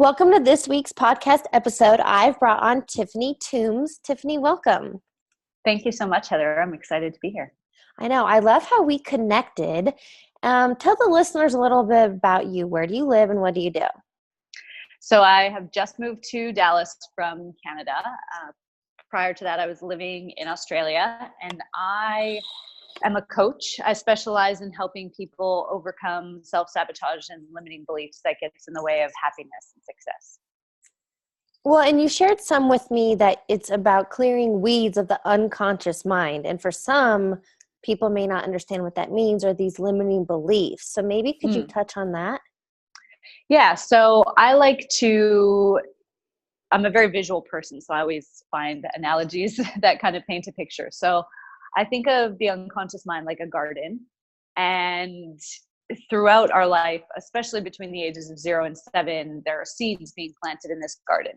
Welcome to this week's podcast episode. I've brought on Tiffany Toombs. Tiffany, welcome. Thank you so much, Heather. I'm excited to be here. I know. I love how we connected. Tell the listeners a little bit about you. Where do you live and what do you do? So I have just moved to Dallas from Canada. Prior to that, I was living in Australia, and I am a coach. I specialize in helping people overcome self-sabotage and limiting beliefs that gets in the way of happiness and success. Well, and you shared some with me that it's about clearing weeds of the unconscious mind. And for some, people may not understand what that means or these limiting beliefs. So maybe could you touch on that? Yeah, so I'm a very visual person, so I always find analogies that kind of paint a picture. So I think of the unconscious mind like a garden, and throughout our life, especially between the ages of 0 and 7, there are seeds being planted in this garden.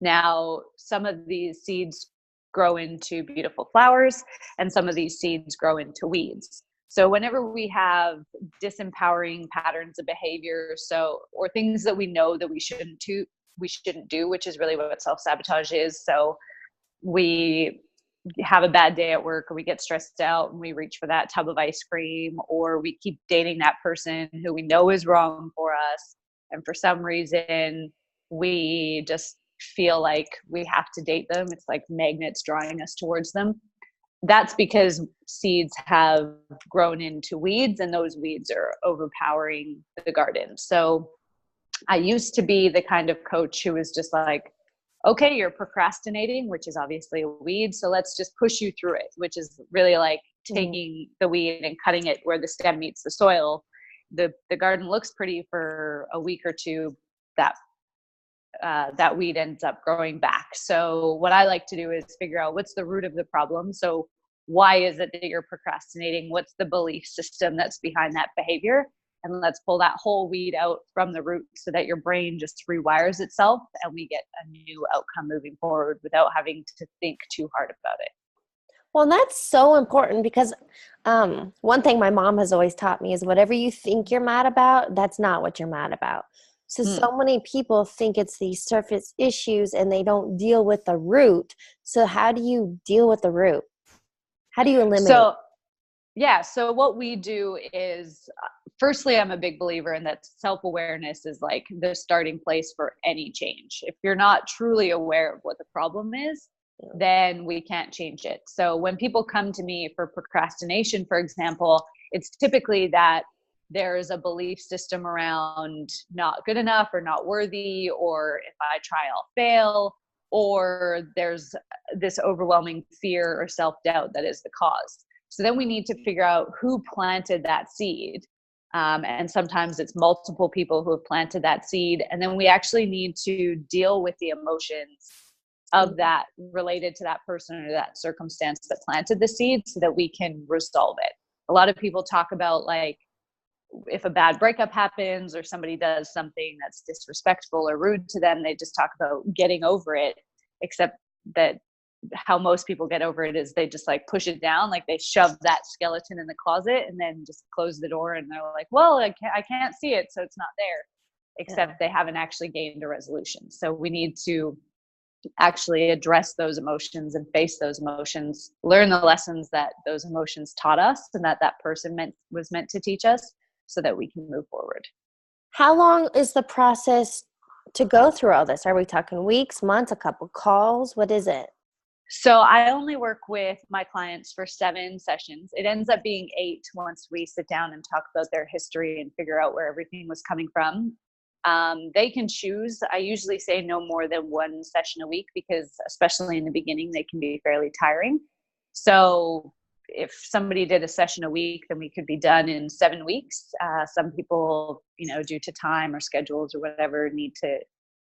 Now, some of these seeds grow into beautiful flowers, and some of these seeds grow into weeds. So whenever we have disempowering patterns of behavior, or things that we know that we shouldn't do, which is really what self-sabotage is. So we have a bad day at work, or we get stressed out and we reach for that tub of ice cream, or we keep dating that person who we know is wrong for us. And for some reason, we just feel like we have to date them. It's like magnets drawing us towards them. That's because seeds have grown into weeds, and those weeds are overpowering the garden. So I used to be the kind of coach who was just like, okay, you're procrastinating, which is obviously a weed, so let's just push you through it, which is really like taking the weed and cutting it where the stem meets the soil. The garden looks pretty for a week or two. That weed ends up growing back. So what I like to do is figure out what's the root of the problem. So why is it that you're procrastinating? What's the belief system that's behind that behavior? And let's pull that whole weed out from the root so that your brain just rewires itself and we get a new outcome moving forward without having to think too hard about it. Well, that's so important because one thing my mom has always taught me is whatever you think you're mad about, that's not what you're mad about. So many people think it's these surface issues and they don't deal with the root. So how do you deal with the root? How do you eliminate? So what we do is, firstly, I'm a big believer in that self-awareness is like the starting place for any change. If you're not truly aware of what the problem is, then we can't change it. So when people come to me for procrastination, for example, it's typically that there's a belief system around not good enough or not worthy, or if I try, I'll fail, or there's this overwhelming fear or self-doubt that is the cause. So then we need to figure out who planted that seed. And sometimes it's multiple people who have planted that seed. And then we actually need to deal with the emotions of that related to that person or that circumstance that planted the seed so that we can resolve it. A lot of people talk about, like, if a bad breakup happens or somebody does something that's disrespectful or rude to them, they just talk about getting over it, except that how most people get over it is they just like push it down, like they shove that skeleton in the closet and then just close the door, and they're like, well, I can't see it, so it's not there, except they haven't actually gained a resolution. So we need to actually address those emotions and face those emotions, learn the lessons that those emotions taught us and that person was meant to teach us, so that we can move forward. How long is the process to go through all this? Are we talking weeks, months, a couple calls? What is it? So I only work with my clients for 7 sessions. It ends up being 8 once we sit down and talk about their history and figure out where everything was coming from. They can choose. I usually say no more than 1 session a week because, especially in the beginning, they can be fairly tiring. So if somebody did a session a week, then we could be done in 7 weeks. Some people, due to time or schedules or whatever, need to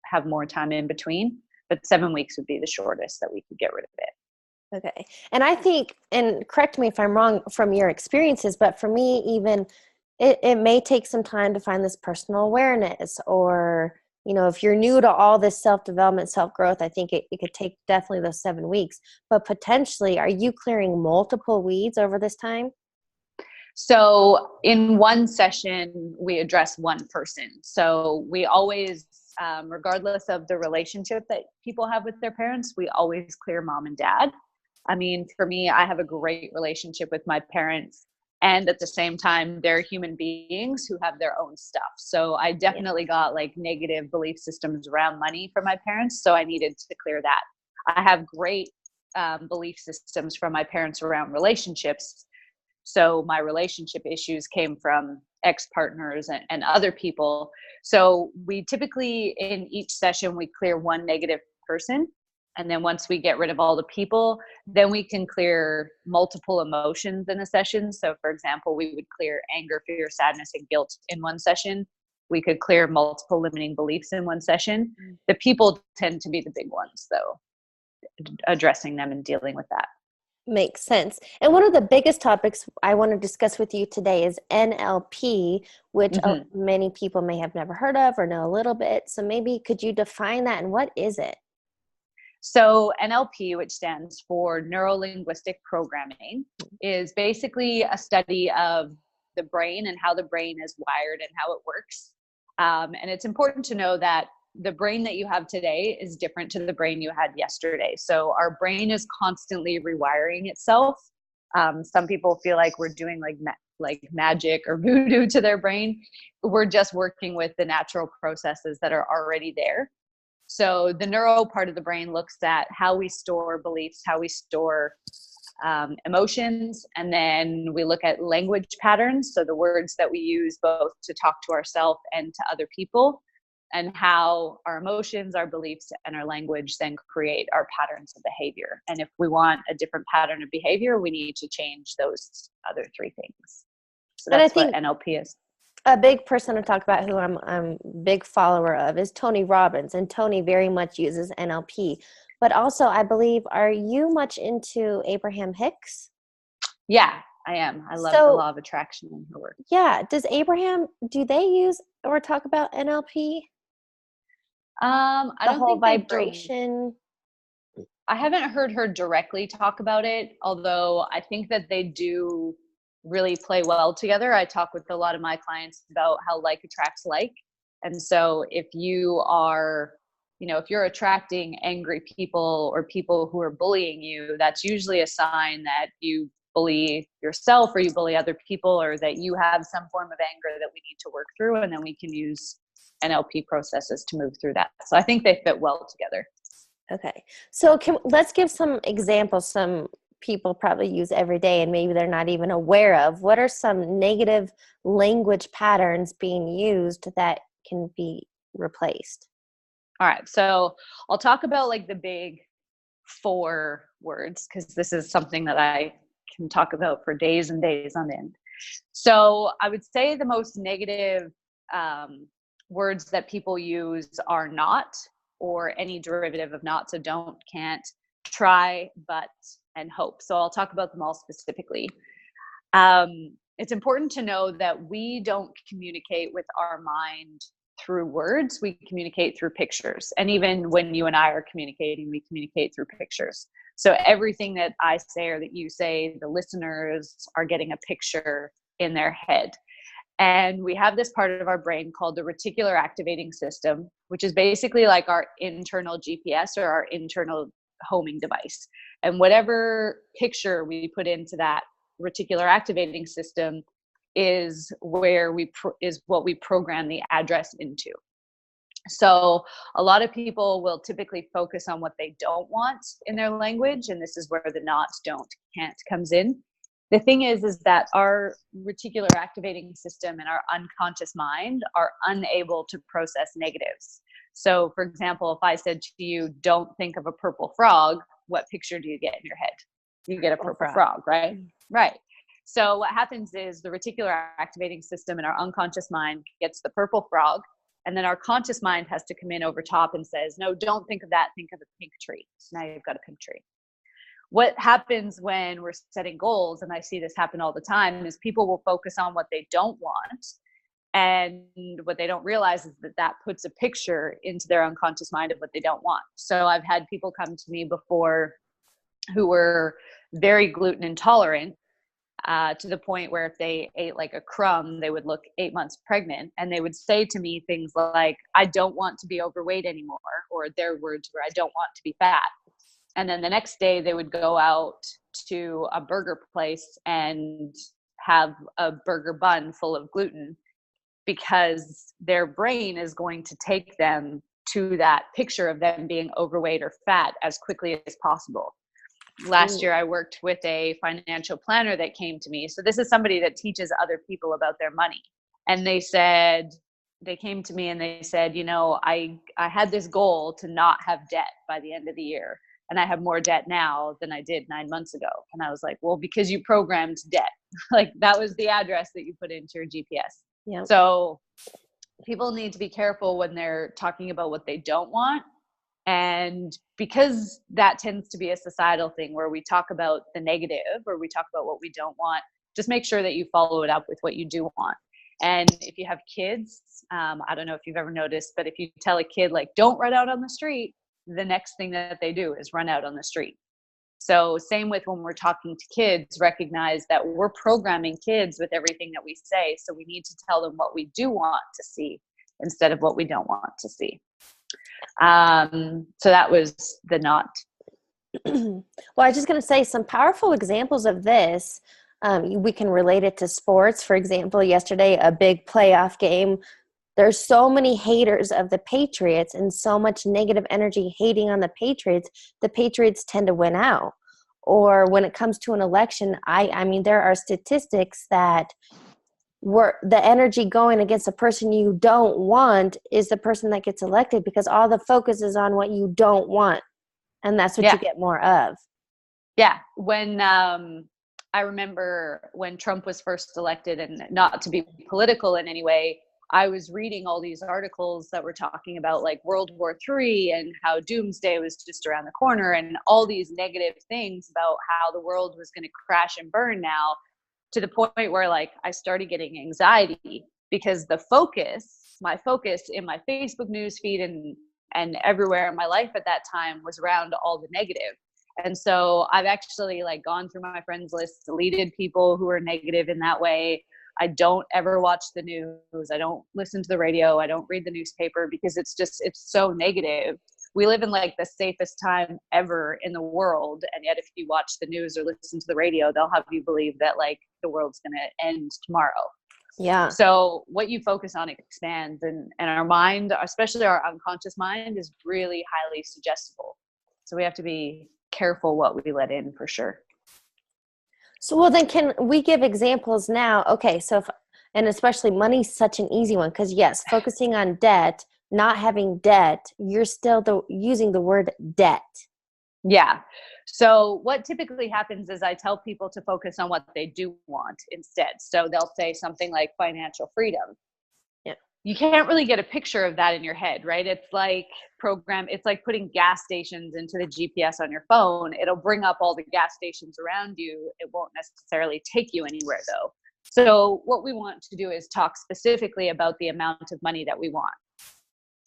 have more time in between. But 7 weeks would be the shortest that we could get rid of it. Okay. And I think, and correct me if I'm wrong from your experiences, but for me, even it may take some time to find this personal awareness, or, if you're new to all this self-development, self-growth, I think it could take definitely those 7 weeks, but potentially, are you clearing multiple weeds over this time? So in one session, we address one person. So we always regardless of the relationship that people have with their parents, we always clear mom and dad. I mean, for me, I have a great relationship with my parents, and at the same time, they're human beings who have their own stuff. So I definitely got like negative belief systems around money from my parents. So I needed to clear that. I have great belief systems from my parents around relationships. So my relationship issues came from ex-partners and other people. So we typically, in each session, we clear one negative person. And then once we get rid of all the people, then we can clear multiple emotions in a session. So for example, we would clear anger, fear, sadness, and guilt in one session. We could clear multiple limiting beliefs in one session. The people tend to be the big ones, though, addressing them and dealing with that. Makes sense. And one of the biggest topics I want to discuss with you today is NLP, which many people may have never heard of or know a little bit. So maybe could you define that, and what is it? So NLP, which stands for neuro-linguistic programming, is basically a study of the brain and how the brain is wired and how it works. And it's important to know that the brain that you have today is different to the brain you had yesterday. So our brain is constantly rewiring itself. Some people feel like we're doing like magic or voodoo to their brain. We're just working with the natural processes that are already there. So the neuro part of the brain looks at how we store beliefs, how we store emotions, and then we look at language patterns. So the words that we use both to talk to ourselves and to other people, and how our emotions, our beliefs, and our language then create our patterns of behavior. And if we want a different pattern of behavior, we need to change those other three things. So that's what NLP is. A big person to talk about who I'm a big follower of is Tony Robbins, and Tony very much uses NLP. But also, I believe, are you much into Abraham Hicks? Yeah, I am. I love the law of attraction in her work. Yeah. Do they use or talk about NLP? I don't whole think vibration. I haven't heard her directly talk about it, although I think that they do really play well together. I talk with a lot of my clients about how like attracts like. And so if you are, if you're attracting angry people or people who are bullying you, that's usually a sign that you bully yourself or you bully other people, or that you have some form of anger that we need to work through. And then we can use NLP processes to move through that. So I think they fit well together. Okay. So let's give some examples some people probably use every day and maybe they're not even aware of. What are some negative language patterns being used that can be replaced? All right. So I'll talk about like the big 4 words, because this is something that I can talk about for days and days on end. So I would say the most negative words that people use are not, or any derivative of not. So don't, can't, try, but, and hope. So I'll talk about them all specifically. It's important to know that we don't communicate with our mind through words. We communicate through pictures. And even when you and I are communicating, we communicate through pictures. So everything that I say or that you say, the listeners are getting a picture in their head. And we have this part of our brain called the reticular activating system, which is basically like our internal GPS or our internal homing device. And whatever picture we put into that reticular activating system is where is what we program the address into. So a lot of people will typically focus on what they don't want in their language, and this is where the not, don't, can't comes in. The thing is that our reticular activating system and our unconscious mind are unable to process negatives. So for example, if I said to you, don't think of a purple frog, what picture do you get in your head? You get a purple frog, right? Right. So what happens is the reticular activating system in our unconscious mind gets the purple frog, and then our conscious mind has to come in over top and says, no, don't think of that. Think of a pink tree. So now you've got a pink tree. What happens when we're setting goals, and I see this happen all the time, is people will focus on what they don't want. And what they don't realize is that puts a picture into their unconscious mind of what they don't want. So I've had people come to me before who were very gluten intolerant. to the point where if they ate like a crumb, they would look 8 months pregnant. And they would say to me things like, I don't want to be overweight anymore, or their words were, I don't want to be fat. And then the next day they would go out to a burger place and have a burger bun full of gluten, because their brain is going to take them to that picture of them being overweight or fat as quickly as possible. Last year, I worked with a financial planner that came to me. So this is somebody that teaches other people about their money. And they came to me and they said, I had this goal to not have debt by the end of the year. And I have more debt now than I did 9 months ago. And I was like, well, because you programmed debt. Like that was the address that you put into your GPS. Yep. So people need to be careful when they're talking about what they don't want. And because that tends to be a societal thing where we talk about the negative or we talk about what we don't want, just make sure that you follow it up with what you do want. And if you have kids, I don't know if you've ever noticed, but if you tell a kid like, don't run out on the street, the next thing that they do is run out on the street. So same with when we're talking to kids, recognize that we're programming kids with everything that we say. So we need to tell them what we do want to see instead of what we don't want to see. So that was the not. Well, I was just going to say some powerful examples of this. We can relate it to sports. For example, yesterday, a big playoff game. There's so many haters of the Patriots and so much negative energy hating on the Patriots tend to win out. Or when it comes to an election, I mean, there are statistics that the energy going against the person you don't want is the person that gets elected, because all the focus is on what you don't want. And that's what you get more of. Yeah. When I remember when Trump was first elected, and not to be political in any way, I was reading all these articles that were talking about like World War III and how doomsday was just around the corner and all these negative things about how the world was going to crash and burn now, to the point where like I started getting anxiety because my focus in my Facebook news feed and everywhere in my life at that time was around all the negative. And so I've actually like gone through my friends list, deleted people who are negative in that way. I don't ever watch the news. I don't listen to the radio. I don't read the newspaper because it's so negative. We live in like the safest time ever in the world. And yet if you watch the news or listen to the radio, they'll have you believe that like the world's going to end tomorrow. Yeah. So what you focus on expands, and our mind, especially our unconscious mind, is really highly suggestible. So we have to be careful what we let in, for sure. So, well, then can we give examples now? Okay. So, and especially money's such an easy one, because yes, focusing on debt, not having debt, you're still using the word debt. Yeah. So what typically happens is I tell people to focus on what they do want instead. So they'll say something like financial freedom. Yeah. You can't really get a picture of that in your head, right? It's like putting gas stations into the GPS on your phone. It'll bring up all the gas stations around you. It won't necessarily take you anywhere though. So what we want to do is talk specifically about the amount of money that we want.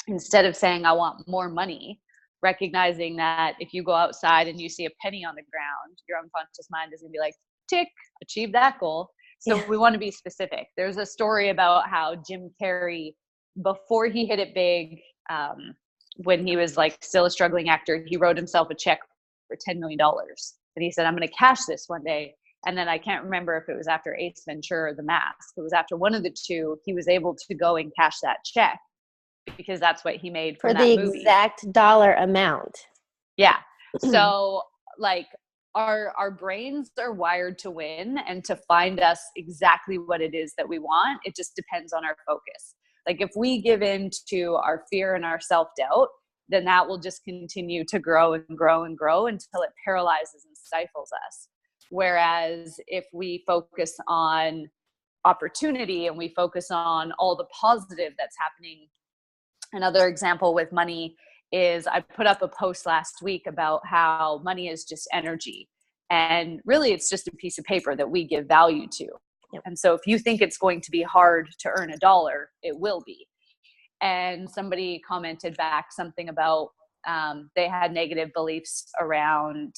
Instead of saying, I want more money, recognizing that if you go outside and you see a penny on the ground, your unconscious mind is going to be like, tick, achieve that goal. So we want to be specific. There's a story about how Jim Carrey, before he hit it big, when he was like still a struggling actor, he wrote himself a check for $10 million. And he said, I'm going to cash this one day. And then I can't remember if it was after Ace Ventura or The Mask. It was after one of the two, he was able to go and cash that check, because that's what he made from that movie. For the exact dollar amount. Yeah. So like our brains are wired to win and to find us exactly what it is that we want. It just depends on our focus. Like if we give in to our fear and our self-doubt, then that will just continue to grow and grow and grow until it paralyzes and stifles us. Whereas if we focus on opportunity and we focus on all the positive that's happening. Another example with money is I put up a post last week about how money is just energy. And really, it's just a piece of paper that we give value to. Yep. And so if you think it's going to be hard to earn $1, it will be. And somebody commented back something about they had negative beliefs around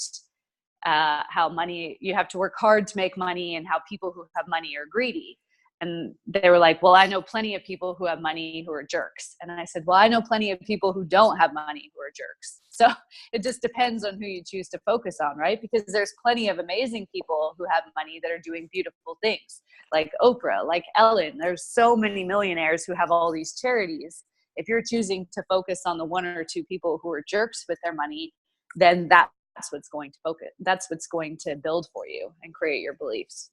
how money, you have to work hard to make money, and how people who have money are greedy. And they were like, well, I know plenty of people who have money who are jerks. And I said, well, I know plenty of people who don't have money who are jerks. So it just depends on who you choose to focus on, right? Because there's plenty of amazing people who have money that are doing beautiful things, like Oprah, like Ellen. There's so many millionaires who have all these charities. If you're choosing to focus on the one or two people who are jerks with their money, then that's what's going to focus. That's what's going to build for you and create your beliefs.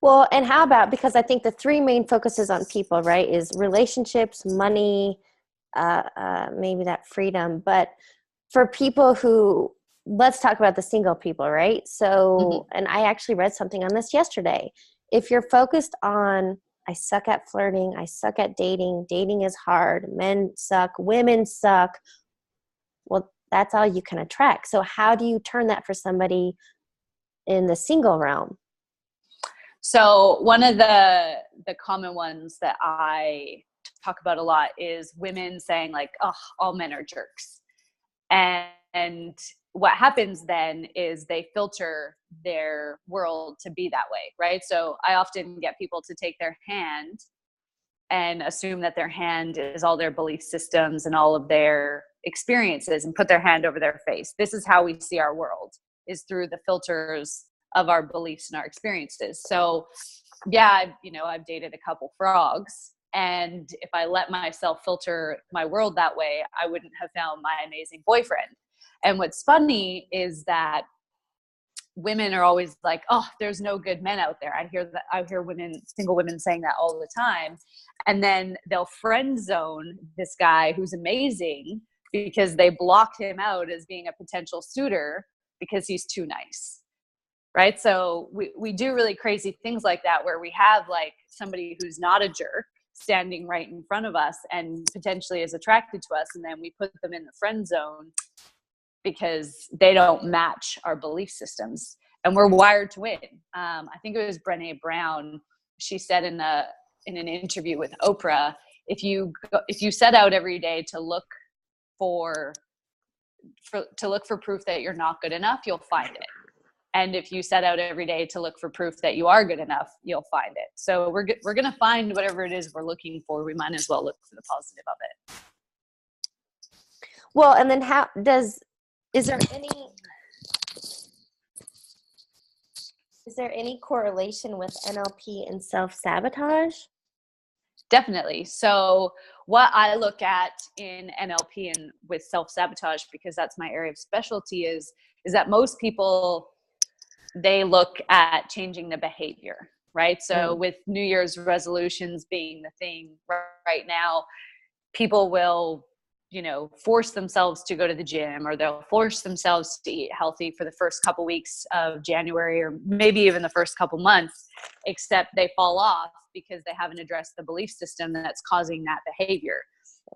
Well, and how about, because I think the three main focuses on people, right, is relationships, money, maybe that freedom. But for people who, let's talk about the single people, right? So, and I actually read something on this yesterday. If you're focused on, I suck at flirting, I suck at dating, dating is hard, men suck, women suck, well, that's all you can attract. So how do you turn that for somebody in the single realm? So one of the common ones that I talk about a lot is women saying like, oh, all men are jerks. And what happens then is they filter their world to be that way, right? So I often get people to take their hand and assume that their hand is all their belief systems and all of their experiences, and put their hand over their face. This is how we see our world, is through the filters of our beliefs and our experiences. So yeah, I've dated a couple frogs, and if I let myself filter my world that way, I wouldn't have found my amazing boyfriend. And what's funny is that women are always like, oh, there's no good men out there. I hear single women saying that all the time. And then they'll friend zone this guy who's amazing because they blocked him out as being a potential suitor because he's too nice. Right. So we do really crazy things like that, where we have like somebody who's not a jerk standing right in front of us and potentially is attracted to us. And then we put them in the friend zone because they don't match our belief systems, and we're wired to win. I think it was Brené Brown. She said in an interview with Oprah, if you set out every day to look for proof that you're not good enough, you'll find it. And if you set out every day to look for proof that you are good enough, you'll find it. So we're going to find whatever it is we're looking for. We might as well look for the positive of it. Well, and then is there any correlation with NLP and self-sabotage? Definitely. So what I look at in NLP and with self-sabotage, because that's my area of specialty, is that most people, they look at changing the behavior, right? So with New Year's resolutions being the thing right now, people will, force themselves to go to the gym, or they'll force themselves to eat healthy for the first couple weeks of January, or maybe even the first couple months, except they fall off because they haven't addressed the belief system that's causing that behavior.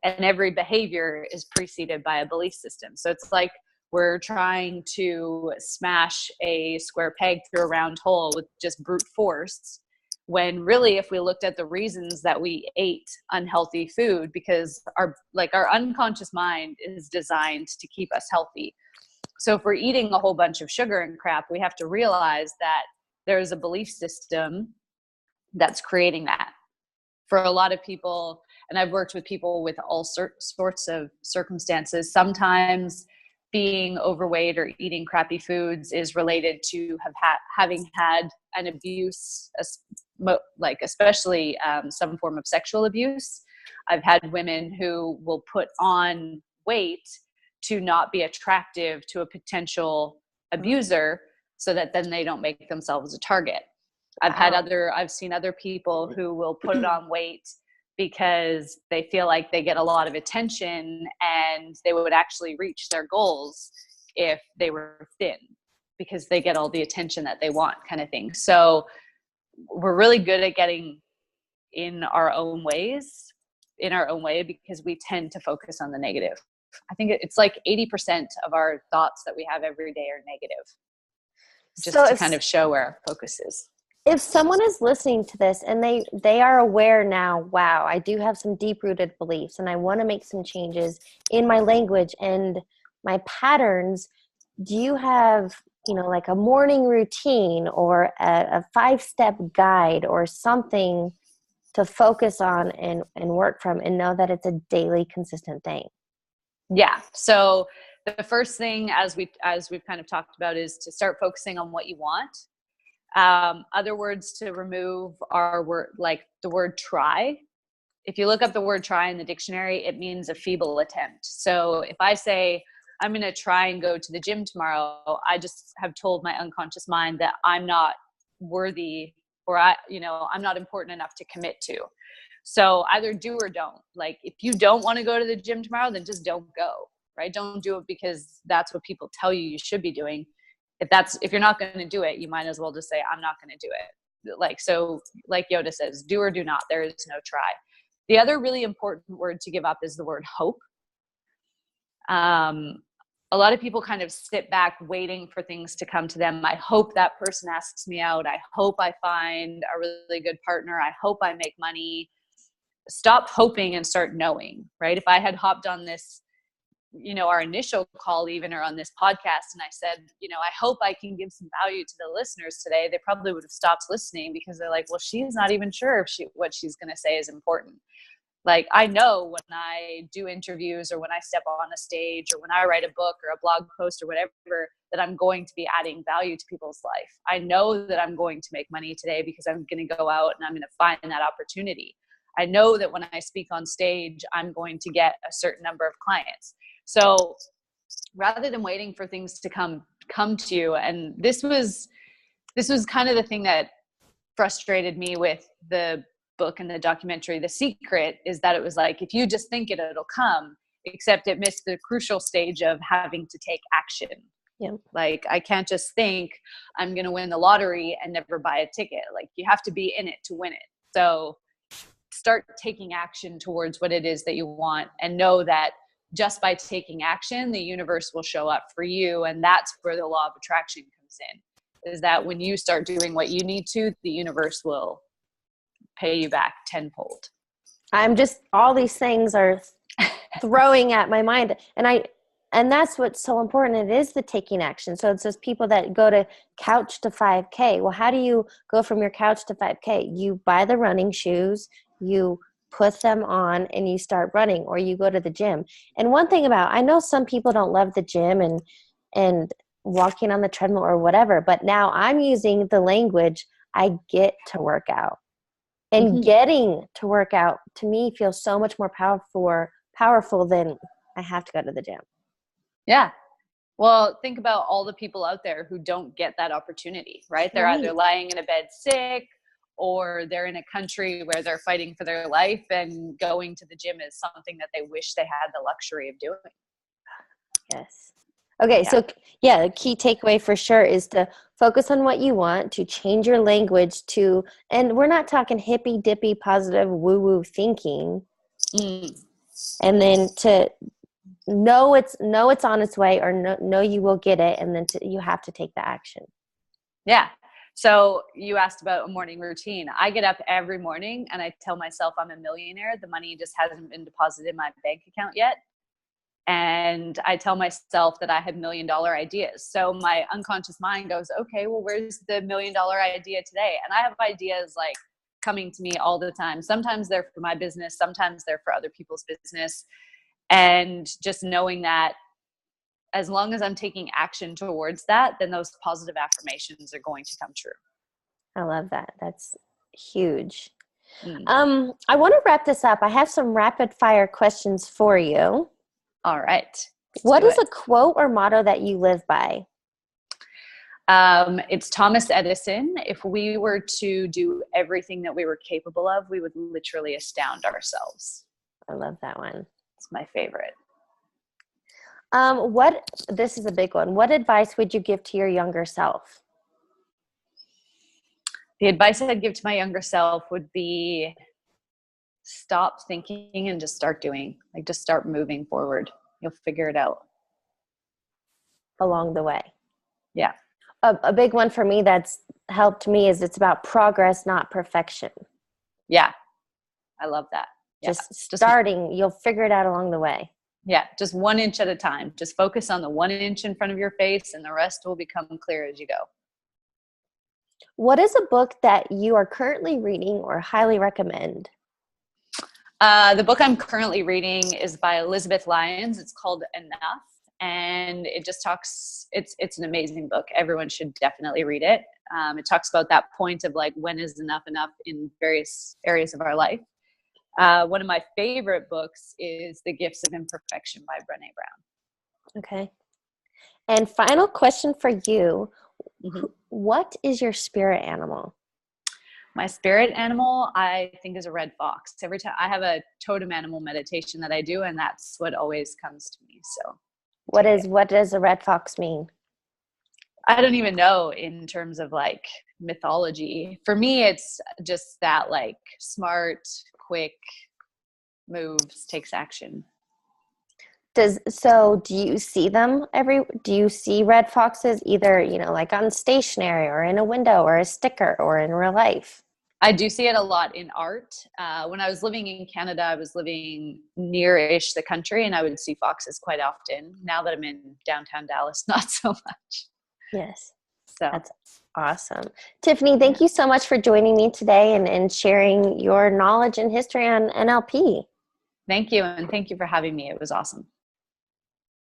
And every behavior is preceded by a belief system. So it's like we're trying to smash a square peg through a round hole with just brute force, when really, if we looked at the reasons that we ate unhealthy food, because our unconscious mind is designed to keep us healthy. So if we're eating a whole bunch of sugar and crap, we have to realize that there's a belief system that's creating that. For a lot of people, and I've worked with people with all sorts of circumstances, sometimes being overweight or eating crappy foods is related to having had an abuse, especially some form of sexual abuse. I've had women who will put on weight to not be attractive to a potential abuser, so that then they don't make themselves a target. I've seen other people who will put on weight because they feel like they get a lot of attention, and they would actually reach their goals if they were thin, because they get all the attention that they want, kind of thing. So we're really good at getting in our own way, because we tend to focus on the negative. I think it's like 80% of our thoughts that we have every day are negative, just to kind of show where our focus is. If someone is listening to this and they are aware now, wow, I do have some deep-rooted beliefs and I want to make some changes in my language and my patterns, do you have like a morning routine or a 5-step guide or something to focus on and work from, and know that it's a daily consistent thing? Yeah. So the first thing, as we've kind of talked about, is to start focusing on what you want. Other words to remove are like the word try. If you look up the word try in the dictionary, it means a feeble attempt. So if I say, I'm going to try and go to the gym tomorrow, I just have told my unconscious mind that I'm not worthy, or I'm not important enough to commit to. So either do or don't. Like, if you don't want to go to the gym tomorrow, then just don't go, right? Don't do it because that's what people tell you should be doing. If you're not going to do it, you might as well just say, I'm not going to do it. Like Yoda says, do or do not. There is no try. The other really important word to give up is the word hope. A lot of people kind of sit back waiting for things to come to them. I hope that person asks me out. I hope I find a really good partner. I hope I make money. Stop hoping and start knowing, right? If I had hopped on this, our initial call even, or on this podcast, and I said, I hope I can give some value to the listeners today, they probably would have stopped listening, because they're like, well, she's not even sure if what she's going to say is important. Like, I know when I do interviews, or when I step on a stage, or when I write a book or a blog post or whatever, that I'm going to be adding value to people's life. I know that I'm going to make money today because I'm going to go out and I'm going to find that opportunity. I know that when I speak on stage, I'm going to get a certain number of clients. So rather than waiting for things to come to you, and this was kind of the thing that frustrated me with the book and the documentary, The Secret, is that it was like, if you just think it, it'll come, except it missed the crucial stage of having to take action. Yep. Like, I can't just think I'm going to win the lottery and never buy a ticket. Like, you have to be in it to win it. So start taking action towards what it is that you want, and know that just by taking action, the universe will show up for you. And that's where the law of attraction comes in, is that when you start doing what you need to, the universe will pay you back tenfold. All these things are throwing at my mind. And that's what's so important. It is the taking action. So it's those people that go to couch to 5K. Well, how do you go from your couch to 5K? You buy the running shoes, you put them on, and you start running, or you go to the gym. And one thing I know some people don't love the gym and walking on the treadmill or whatever, but now I'm using the language, I get to work out. And getting to work out, to me, feels so much more powerful than I have to go to the gym. Yeah. Well, think about all the people out there who don't get that opportunity, right? They're either lying in a bed sick, or they're in a country where they're fighting for their life, and going to the gym is something that they wish they had the luxury of doing. Yes. Okay. Yeah. So the key takeaway for sure is to focus on what you want, to change your language to, and we're not talking hippy dippy positive woo woo thinking. And then to know it's on its way, or know you will get it. And then you have to take the action. Yeah. So you asked about a morning routine. I get up every morning and I tell myself I'm a millionaire. The money just hasn't been deposited in my bank account yet. And I tell myself that I have $1 million ideas. So my unconscious mind goes, okay, well, where's the $1 million idea today? And I have ideas like coming to me all the time. Sometimes they're for my business. Sometimes they're for other people's business. And just knowing that as long as I'm taking action towards that, then those positive affirmations are going to come true. I love that. That's huge. I want to wrap this up. I have some rapid fire questions for you. All right. What is a quote or motto that you live by? It's Thomas Edison. If we were to do everything that we were capable of, we would literally astound ourselves. I love that one. It's my favorite. This is a big one. What advice would you give to your younger self? The advice I'd give to my younger self would be stop thinking and just start doing. Like, just start moving forward. You'll figure it out along the way. Yeah. A big one for me that's helped me is it's about progress, not perfection. Yeah. I love that. Just starting, you'll figure it out along the way. Yeah, just 1 inch at a time. Just focus on the 1 inch in front of your face, and the rest will become clear as you go. What is a book that you are currently reading or highly recommend? The book I'm currently reading is by Elizabeth Lyons. It's called Enough, and it just talks. It's an amazing book. Everyone should definitely read it. It talks about that point of like, when is enough in various areas of our life. One of my favorite books is The Gifts of Imperfection by Brené Brown. Okay. And final question for you. Mm-hmm. What is your spirit animal? My spirit animal, I think, is a red fox. Every time I have a totem animal meditation that I do, and that's what always comes to me. So what does a red fox mean? I don't even know in terms of like mythology. For me, it's just that like smart, quick moves, takes action. Do you see them do you see red foxes either, like on stationery or in a window or a sticker or in real life? I do see it a lot in art. When I was living in Canada, I was living near-ish the country, and I would see foxes quite often. Now that I'm in downtown Dallas, not so much. Yes. So That's awesome. Tiffany, thank you so much for joining me today and sharing your knowledge and history on NLP. thank you. And thank you for having me. It was awesome.